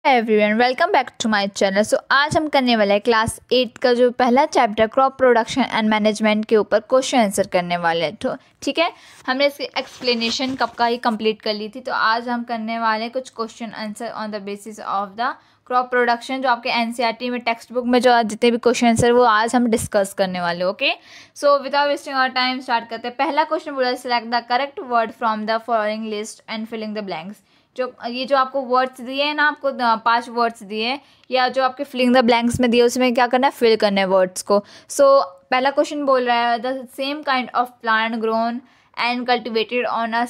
Everyone welcome back to my channel. So आज हम करने वाले हैं क्लास 8 का जो पहला chapter crop production and management के ऊपर क्वेश्चन आंसर करने वाले हैं। तो ठीक है, हमने इसकी एक्सप्लेनेशन कब का ही कंप्लीट कर ली थी। तो आज हम करने वाले हैं कुछ question answer on the basis of the crop production, जो आपके एनसीईआरटी में टेक्स्ट बुक में जो जितने भी क्वेश्चन आंसर वो आज हम डिस्कस करने वाले। Okay, so without wasting our time start करते हैं। पहला क्वेश्चन बोला select the correct word from the following list and filling the blanks. जो आपको वर्ड्स दिए हैं ना, आपको 5 वर्ड्स दिए हैं या जो आपके फिलिंग द ब्लैंक्स में दिए उसमें क्या करना है, फिल करना है वर्ड्स को। सो पहला क्वेश्चन बोल रहा है the same kind of plant grown and cultivated on a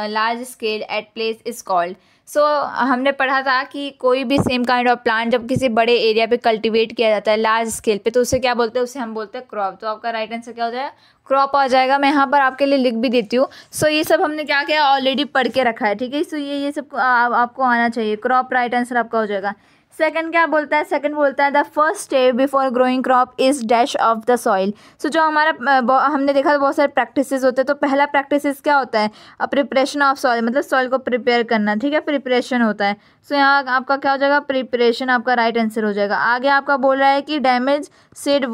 large scale at place is called. So हमने पढ़ा था कि कोई भी सेम काइंड ऑफ प्लांट जब किसी बड़े एरिया पे कल्टीवेट किया जाता है लार्ज स्केल पे, तो उसे क्या बोलते हैं, उसे हम बोलते हैं क्रॉप। तो आपका राइट आंसर क्या हो जाएगा, क्रॉप आ जाएगा। मैं यहाँ पर आपके लिए लिख भी देती हूँ। सो ये सब हमने क्या किया, ऑलरेडी पढ़ के रखा है, ठीक है। सो ये सब आपको आना चाहिए। क्रॉप राइट आंसर आपका हो जाएगा। सेकंड क्या बोलता है, सेकंड बोलता है the first step before growing crop is dash of the soil. So जो हमारा हमने देखा बहुत सारे प्रैक्टिसेस होते हैं। तो पहला प्रैक्टिसेस क्या होता है, प्रिपरेशन ऑफ सॉइल, मतलब सॉइल को प्रिपेयर करना, ठीक है, प्रिपरेशन होता है। सो यहाँ आपका क्या हो जाएगा, प्रिपरेशन आपका राइट आंसर हो जाएगा। आगे आपका बोल रहा है कि damage seed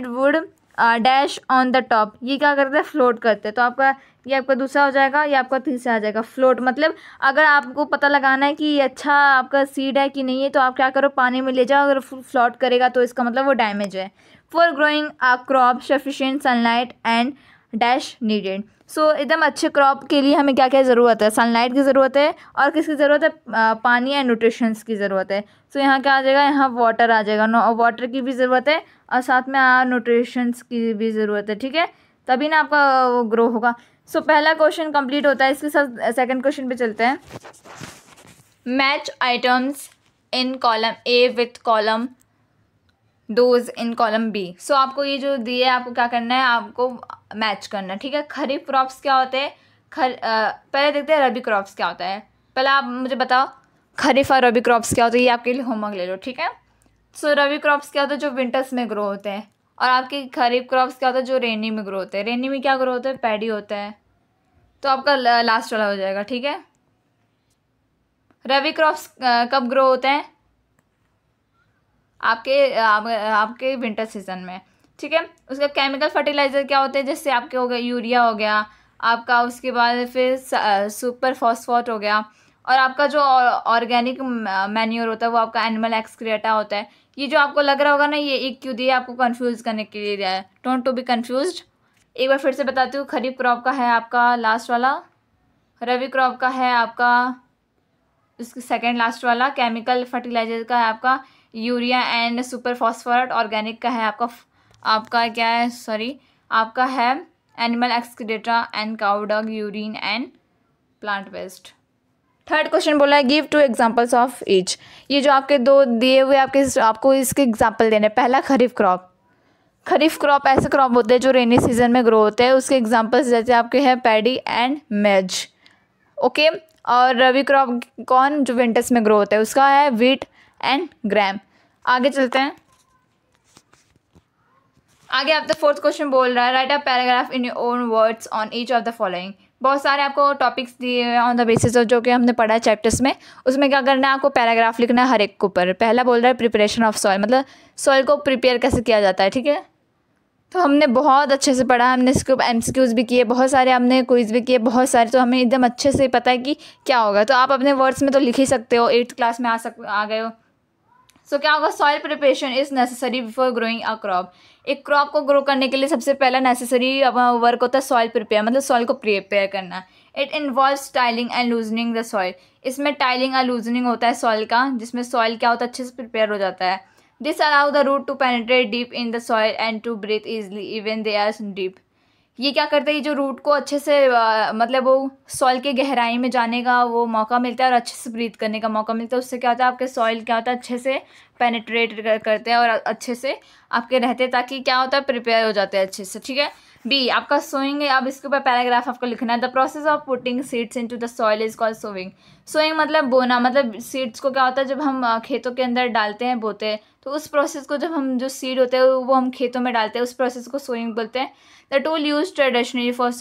would dash on the top, ये क्या करते हैं, फ्लोट करते हैं। तो आपका ये आपका दूसरा हो जाएगा, ये आपका तीसरा आ जाएगा। फ्लोट मतलब अगर आपको पता लगाना है कि ये अच्छा आपका सीड है कि नहीं है, तो आप क्या करो, पानी में ले जाओ। अगर फ्लोट करेगा तो इसका मतलब वो डैमेज है। For growing a crop sufficient sunlight and dash needed. So एकदम अच्छे क्रॉप के लिए हमें क्या क्या ज़रूरत है, सनलाइट की ज़रूरत है, और किसकी ज़रूरत है, पानी एंड न्यूट्रिशंस की ज़रूरत है। सो यहाँ क्या आ जाएगा, यहाँ वाटर आ जाएगा। वाटर की भी ज़रूरत है और साथ में न्यूट्रिशंस की भी ज़रूरत है, ठीक है, तभी ना आपका वो ग्रो होगा। सो पहला क्वेश्चन कंप्लीट होता है। इसके साथ सेकंड क्वेश्चन पे चलते हैं। Match items in column A with column those in column B. So आपको ये जो दिए आपको क्या करना है, आपको मैच करना है, ठीक है। खरीफ क्रॉप्स क्या होते हैं, पहले देखते हैं रबी क्रॉप्स क्या होता है। पहले आप मुझे बताओ खरीफ और रबी क्रॉप्स क्या होते हैं, ये आपके लिए होमवर्क ले लो, ठीक है। सो रबी क्रॉप्स क्या होता है, जो विंटर्स में ग्रो होते हैं, और आपके खरीफ क्रॉप्स क्या होता है, जो रेनी में ग्रो होते हैं। रेनी में क्या ग्रो होता है, पैडी होता है। तो आपका लास्ट वाला हो जाएगा, ठीक है। रबी क्रॉप्स कब ग्रो होते हैं, आपके विंटर सीजन में, ठीक है। उसका केमिकल फर्टिलाइज़र क्या होते हैं, जैसे आपके हो गया यूरिया हो गया आपका, उसके बाद फिर सुपर फॉस्फेट हो गया, और आपका जो ऑर्गेनिक मैन्योर होता है वो आपका एनिमल एक्सक्रीटा होता है। ये जो आपको लग रहा होगा ना, ये एक क्यों दिया आपको कंफ्यूज करने के लिए दिया है, डोंट टू बी कंफ्यूज्ड। एक बार फिर से बताती हूँ, खरीफ क्रॉप का है आपका लास्ट वाला, रबी क्रॉप का है आपका उसके सेकेंड लास्ट वाला, केमिकल फर्टिलाइजर का है आपका urea and super phosphate, organic का है आपका क्या है, सॉरी, आपका है animal excreta and cow dung, urine and plant waste. Third question बोला है गिव 2 एग्जांपल्स ऑफ ईच। ये जो आपके 2 दिए हुए आपको इसके एग्जांपल देने। पहला खरीफ क्रॉप ऐसे क्रॉप होते हैं जो रेनी सीजन में ग्रो होते हैं। उसके एग्जांपल्स जैसे आपके हैं पैडी एंड मेज, ओके। और रबी क्रॉप कौन, जो विंटर्स में ग्रो होता है, उसका है व्हीट एंड ग्राम। आगे चलते हैं। आगे आपका फोर्थ क्वेश्चन बोल रहा है right a paragraph in your own words on each of the following. बहुत सारे आपको टॉपिक्स दिए हुए हैं ऑन द बेसिस ऑफ जो कि हमने पढ़ा है चैप्टर्स में। उसमें क्या करना है, आपको पैराग्राफ लिखना है हर एक के ऊपर। पहला बोल रहा है प्रिपरेशन ऑफ सॉइल, मतलब सॉइल को प्रिपेयर कैसे किया जाता है, ठीक है। तो हमने बहुत अच्छे से पढ़ा, हमने इसके ऊपर MCQs भी किए बहुत सारे, हमने क्विज भी किए बहुत सारे। तो हमें एकदम अच्छे से पता है कि क्या होगा। तो आप अपने वर्ड्स में तो लिख ही सकते हो, 8th क्लास में आ गए हो। सो क्या होगा, soil preparation is necessary before growing a crop. एक क्रॉप को ग्रो करने के लिए सबसे पहला नेसेसरी वर्क होता है सॉइल प्रिपेयर, मतलब सॉइल को प्रिपेयर करना। It involves tiling and loosening the soil. इसमें टाइलिंग एंड लूजनिंग होता है सॉइल का, जिसमें सॉइल क्या होता है, अच्छे से प्रिपेयर हो जाता है। This allow the root to penetrate deep in the soil and to breathe easily even they are deep. ये क्या करते हैं, ये जो रूट को अच्छे से मतलब वो सॉइल के गहराई में जाने का वो मौका मिलता है और अच्छे से ब्रीथ करने का मौका मिलता है। उससे क्या होता है, आपके सॉइल क्या होता है, अच्छे से पेनिट्रेट करते हैं और अच्छे से आपके रहते हैं, ताकि क्या होता है, प्रिपेयर हो जाते हैं अच्छे से, ठीक है। बी आपका सोइंग है। अब इसके ऊपर पैराग्राफ आपको लिखना है। The process of putting seeds into the soil is called sowing. Sowing मतलब बोना, मतलब सीड्स को क्या होता है, जब हम खेतों के अंदर डालते हैं, बोते हैं, तो उस प्रोसेस को, जब हम जो सीड होते हैं वो हम खेतों में डालते हैं, उस प्रोसेस को सोइंग बोलते हैं। The tool use traditionally for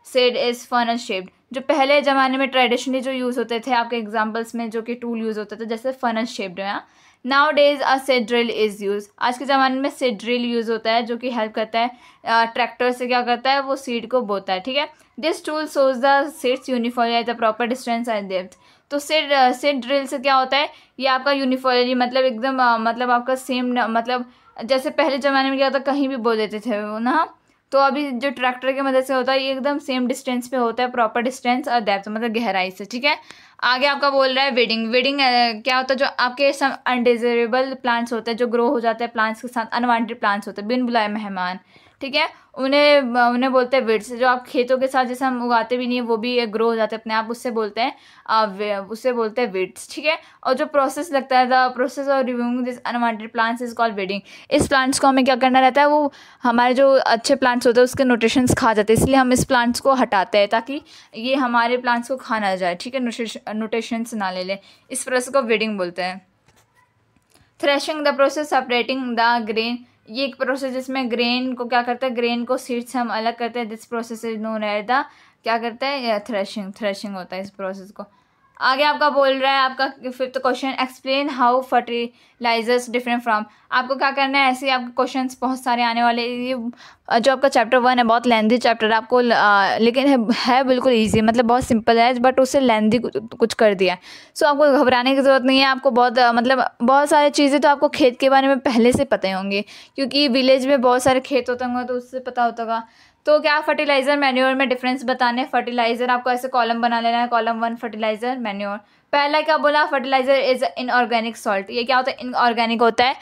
seed is funnel shaped. जो पहले ज़माने में ट्रेडिशनली जो यूज़ होते थे आपके एग्जाम्पल्स में जो कि टूल यूज़ होते थे जैसे फनल शेप्ड है। Now days a seed drill is use. आज के ज़माने में सीड ड्रिल यूज़ होता है जो कि हेल्प करता है ट्रैक्टर से क्या करता है वो सीड को बोता है, ठीक है। This tool shows the seeds uniformly at the proper distance and depth. तो सीड ड्रिल से क्या होता है, ये आपका यूनिफॉर्मली मतलब एकदम मतलब आपका सेम मतलब जैसे पहले ज़माने में क्या होता है कहीं भी बो देते थे वो ना, तो अभी जो ट्रैक्टर की मदद से होता है ये एकदम सेम डिस्टेंस पे होता है, प्रॉपर डिस्टेंस और डेप्थ मतलब गहराई से, ठीक है। आगे आपका बोल रहा है वेडिंग। वेडिंग क्या होता है, जो आपके सम अनडिजायरेबल प्लांट्स होते हैं जो ग्रो हो जाते हैं प्लांट्स के साथ, अनवांटेड प्लांट्स होते हैं बिन बुलाए मेहमान, ठीक है, उन्हें बोलते हैं विड्स। जो आप खेतों के साथ जैसे हम उगाते भी नहीं है वो भी ग्रो हो जाते हैं अपने आप, उससे बोलते हैं विड्स, ठीक है। और जो प्रोसेस लगता है the process of removing this unwanted plants is called wedding. इस प्लांट्स को हमें क्या करना रहता है, वो हमारे जो अच्छे प्लांट्स होते हैं उसके न्यूट्रिशंस खा जाते हैं, इसलिए हम इस प्लांट्स को हटाते हैं ताकि ये हमारे प्लांट्स को खा ना जाए, ठीक है, न्यूट्रिशंस ना ले ले। इस प्रोसेस को वेडिंग बोलते हैं। Threshing the process separating the grain. ये एक प्रोसेस जिसमें ग्रेन को क्या करता है, ग्रेन को सीड से हम अलग करते हैं। This process is known as the क्या करता है थ्रेशिंग होता है इस प्रोसेस को। आगे आपका बोल रहा है आपका 5th question, explain how fertilizers different from. आपको क्या करना है, ऐसे आपके क्वेश्चंस बहुत सारे आने वाले। ये जो आपका चैप्टर 1 है बहुत लेंथी चैप्टर है आपको लेकिन है बिल्कुल इजी, मतलब बहुत सिंपल है बट उससे लेंथी कुछ कर दिया है। सो आपको घबराने की ज़रूरत नहीं है। आपको बहुत सारी चीज़ें तो आपको खेत के बारे में पहले से पता ही होंगी क्योंकि विलेज में बहुत सारे खेत होते होंगे तो उससे पता होता होगा। तो क्या फर्टिलाइजर मैन्योर में डिफरेंस बताने। फर्टिलाइजर आपको ऐसे कॉलम बना लेना है, कॉलम 1 फर्टिलाइजर मैन्योर। पहला क्या बोला, फर्टिलाइजर इज इनऑर्गेनिक सॉल्ट। ये क्या होता है, इनऑर्गेनिक होता है।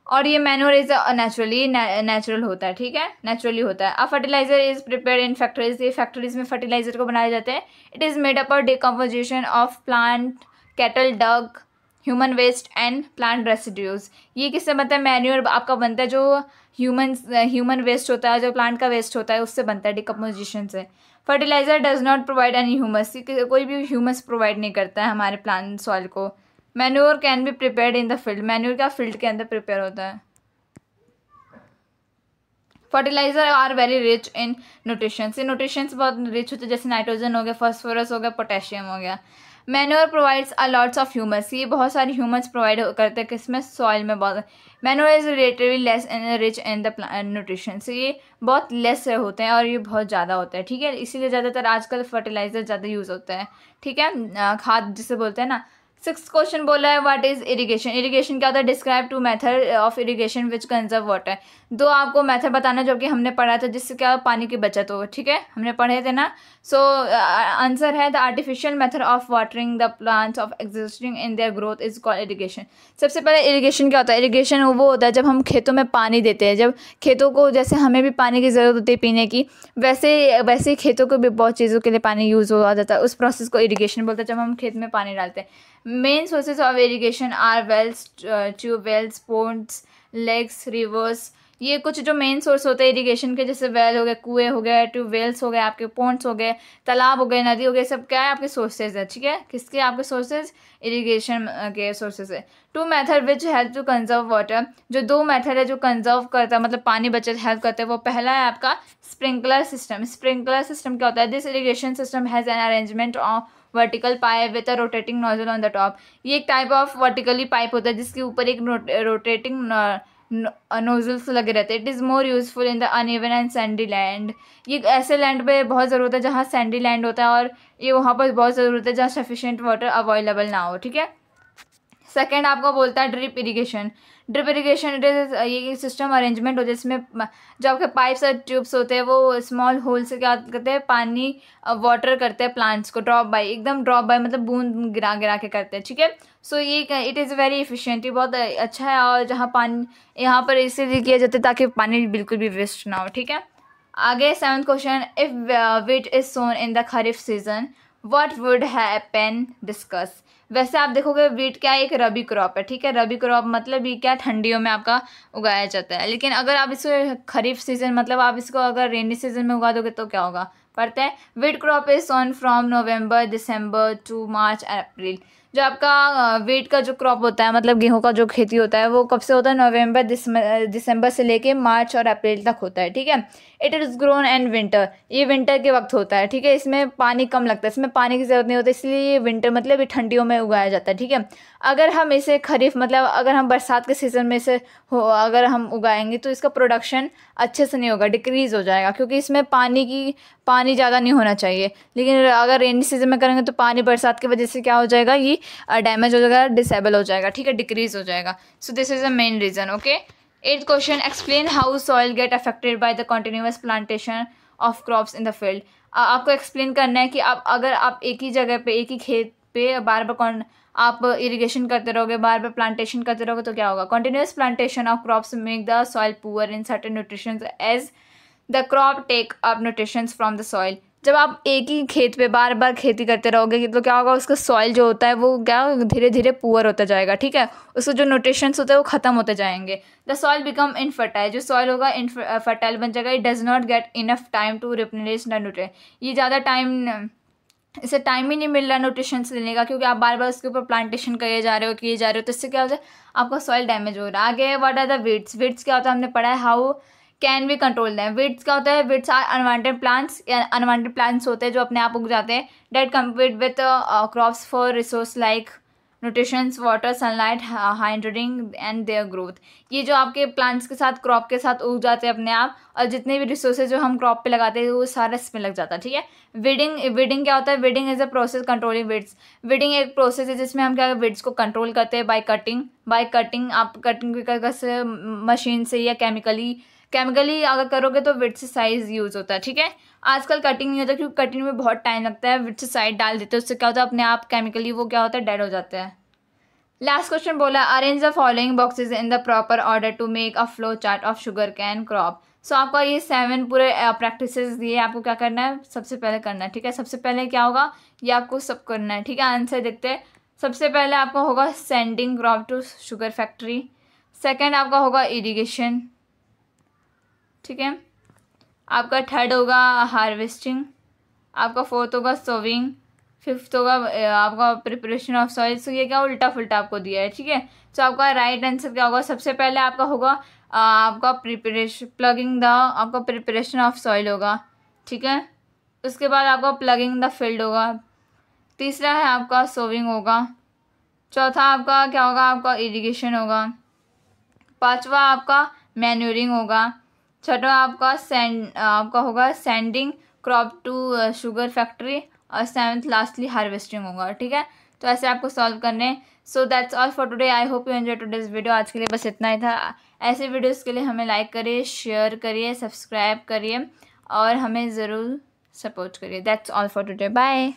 और ये मैन्योर इज नेचुरल होता है, ठीक है, नेचुरली होता है। अब fertilizer is prepared in factories. ये फैक्ट्रीज में फर्टिलाइजर को बनाए जाते हैं। It is made up of decomposition of plant, cattle dung, human waste and plant residues. ये किससे बनता है, मैन्योर आपका बनता है जो ह्यूमन वेस्ट होता है, जो प्लांट का वेस्ट होता है उससे बनता है, डिकम्पोजिशन से। Fertilizer does not provide any humus. कोई भी ह्यूमस प्रोवाइड नहीं करता है हमारे प्लांट सॉइल को। Manure can be prepared in the field. Manure क्या फील्ड के अंदर प्रिपेयर होता है। Fertilizer are very rich in nutritions. ये न्यूट्रिशंस बहुत रिच होते हैं, जैसे नाइट्रोजन हो गया, फॉस्फोरस हो गया, पोटेशियम हो गया। Manure provides a lots of humus. ये बहुत सारी ह्यूमस प्रोवाइड करते हैं किसमें, सॉइल में बहुत। Manure is relatively less rich in the nutrition. से ये बहुत लेस होते हैं और ये बहुत ज़्यादा होता है, ठीक है, इसीलिए ज़्यादातर आजकल फर्टिलाइजर ज़्यादा यूज़ होता है, ठीक है, खाद जिसे बोलते हैं ना। 6th क्वेश्चन बोला है व्हाट इज इरिगेशन। इरिगेशन क्या होता है, describe 2 method of irrigation which conserve water. 2 आपको मेथड बताना जो कि हमने पढ़ा था जिससे क्या पानी की बचत हो, ठीक है, हमने पढ़े थे ना। सो आंसर है the artificial method of watering the plants of existing in their growth is called irrigation. सबसे पहले इरिगेशन क्या होता है, इरिगेशन वो होता है जब हम खेतों में पानी देते हैं, जब खेतों को जैसे हमें भी पानी की ज़रूरत होती है पीने की, वैसे ही खेतों को भी बहुत चीज़ों के लिए पानी यूज़ हो जाता है। उस प्रोसेस को इरिगेशन बोलते हैं जब हम खेत में पानी डालते हैं। Main sources of irrigation are wells, tubewells, ponds, lakes, rivers. ये कुछ जो मेन सोर्स होते हैं इरिगेशन के, जैसे वेल हो गए, कुएँ हो गए, ट्यूबवेल्स हो गए, आपके पोन्ड्स हो गए, तालाब हो गए, नदी हो गए, सब क्या है आपके सोर्सेज है, ठीक है, किसके आपके सोर्सेज, इरिगेशन के सोर्सेज है। 2 method which help to conserve water. जो 2 मेथड है जो कंजर्व करता है मतलब पानी बचत हेल्प करते हैं, वो पहला है आपका स्प्रिंकलर सिस्टम। स्प्रिंकलर सिस्टम क्या होता है, this irrigation system has an arrangement of vertical pipe with a rotating nozzle on the top. ये एक टाइप ऑफ वर्टिकली पाइप होता है जिसके ऊपर एक रोटेटिंग नोजल्स लगे रहते हैं। It is more useful in the uneven and Sandy land. ये ऐसे लैंड पे बहुत ज़रूरत है जहाँ सैंडी लैंड होता है, और ये वहाँ पर बहुत ज़रूरत है जहाँ सफिशिएंट वाटर अवेलेबल ना हो, ठीक है। सेकेंड आपको बोलता है drip irrigation. Drip irrigation it is ये सिस्टम अरेंजमेंट हो जिसमें जो आपके पाइप्स और ट्यूब्स होते हैं वो स्मॉल होल से क्या करते हैं, पानी वाटर करते हैं प्लांट्स को, ड्रॉप बाय मतलब बूंद गिरा गिरा के करते हैं, ठीक है। सो ये इट इज़ वेरी इफिशिएंट, ये बहुत अच्छा है। और जहाँ पानी यहाँ पर इसीलिए किया जाता है ताकि पानी बिल्कुल भी वेस्ट ना हो, ठीक है। आगे 7th question, if wheat is sown in the kharif season what would happen, discuss. वैसे आप देखोगे व्हीट क्या एक रबी क्रॉप है, ठीक है, रबी क्रॉप मतलब ये क्या ठंडियों में आपका उगाया जाता है। लेकिन अगर आप इसको खरीफ सीजन मतलब आप इसको अगर रेनी सीजन में उगा दोगे तो क्या होगा, पढ़ते हैं। Wheat crop is sown from November December to March April. जो आपका वीट का जो क्रॉप होता है, मतलब गेहूं का जो खेती होता है, वो कब से होता है? नवंबर दिसंबर से लेके मार्च और अप्रैल तक होता है, ठीक है। It is grown and winter, ये विंटर के वक्त होता है, ठीक है। इसमें पानी कम लगता है, इसमें पानी की ज़रूरत नहीं होती, इसलिए ये विंटर मतलब ये ठंडियों में उगाया जाता है, ठीक है। अगर हम इसे खरीफ मतलब अगर हम बरसात के सीज़न में इसे अगर हम उगाएंगे तो इसका प्रोडक्शन अच्छे से नहीं होगा, डिक्रीज़ हो जाएगा, क्योंकि इसमें पानी ज़्यादा नहीं होना चाहिए। लेकिन अगर रेनी सीजन में करेंगे तो पानी बरसात की वजह से क्या हो जाएगा, ये डैमेज हो जाएगा, डिसेबल हो जाएगा, ठीक है, डिक्रीज़ हो जाएगा। So this is the main reason. Okay, 8th question, explain how soil get affected by the continuous plantation of crops in the field. आपको एक्सप्लेन करना है कि अगर आप एक ही जगह पे, एक ही खेत पे बार बार आप इरिगेशन करते रहोगे, बार बार प्लांटेशन करते रहोगे तो क्या होगा? Continuous plantation of crops make the soil poor in certain nutritions as the crop take up nutritions from the soil. जब आप एक ही खेत पे बार बार खेती करते रहोगे तो क्या होगा? उसका सॉइल जो होता है वो क्या धीरे धीरे पुअर होता जाएगा, ठीक है। उसको जो न्यूट्रिशंस होते हैं वो ख़त्म होते जाएंगे। द सॉइल बिकम इनफर्टाइल, जो सॉइल होगा इनफर्टाइल बन जाएगा। It does not get enough time to replenish the nutrient, ये ज़्यादा टाइम, इसे टाइम ही नहीं मिल रहा न्यूट्रिशंस लेने का, क्योंकि आप बार बार उसके ऊपर प्लांटेशन किए जा रहे हो, तो इससे क्या होता है? आपका सॉइल डैमेज हो रहा है। आगे what are the weeds, weeds क्या होता है हमने पढ़ा है, how can we control them. Weeds क्या होता है? वीड्स आर अनवांटेड प्लांट्स, या अनवांटेड प्लांट्स होते हैं जो अपने आप उग जाते हैं, that compete with crops for resource like nutritions, water, sunlight, hydrating and their growth. ये जो आपके प्लांट्स के साथ, क्रॉप के साथ उग जाते हैं अपने आप, और जितने भी रिसोर्सेज जो हम क्रॉप पे लगाते हैं वो सारा इसमें लग जाता है, ठीक है। वीडिंग क्या होता है? Weeding is a process controlling weeds. Weeding एक प्रोसेस है जिसमें हम क्या वीड्स को कंट्रोल करते हैं बाय कटिंग। आप कटिंग भी कर से मशीन से या केमिकली अगर करोगे तो विड्स साइज यूज़ होता है, ठीक है। आजकल कटिंग नहीं होता क्योंकि कटिंग में बहुत टाइम लगता है, विड्स साइड डाल देते हैं, उससे क्या होता है अपने आप केमिकली वो क्या होता है, डेड हो जाता है। लास्ट क्वेश्चन बोला, arrange the following boxes in the proper order to make a flow chart of sugar cane crop. So आपका ये 7 पूरे प्रैक्टिसेस दिए, आपको क्या करना है? सबसे पहले करना है, ठीक है। सबसे पहले क्या होगा? ये आपको सब करना है, ठीक है। आंसर देखते हैं। सबसे पहले आपका होगा sending crop to sugar factory. Second आपका होगा इरीगेशन, ठीक है। आपका थर्ड होगा हार्वेस्टिंग। आपका फोर्थ होगा सोविंग। फिफ्थ होगा आपका प्रिपरेशन ऑफ सॉइल। सो ये क्या उल्टा फुल्टा आपको दिया है, ठीक है। सो आपका राइट आंसर क्या होगा? सबसे पहले आपका होगा आपका प्रिपरेशन ऑफ सॉइल होगा, ठीक है। उसके बाद आपका प्लगिंग द फील्ड होगा। तीसरा है आपका सोविंग होगा। चौथा आपका क्या होगा? आपका इरिगेशन होगा। पांचवा आपका मैन्यूरिंग होगा। छठा आपका होगा sending crop to sugar factory. और 7th लास्टली हार्वेस्टिंग होगा, ठीक है। तो ऐसे आपको सॉल्व करने। So that's all for today. I hope you enjoy today's video. आज के लिए बस इतना ही था। ऐसे वीडियोस के लिए हमें लाइक करिए, शेयर करिए, सब्सक्राइब करिए और हमें ज़रूर सपोर्ट करिए। That's all for today. Bye.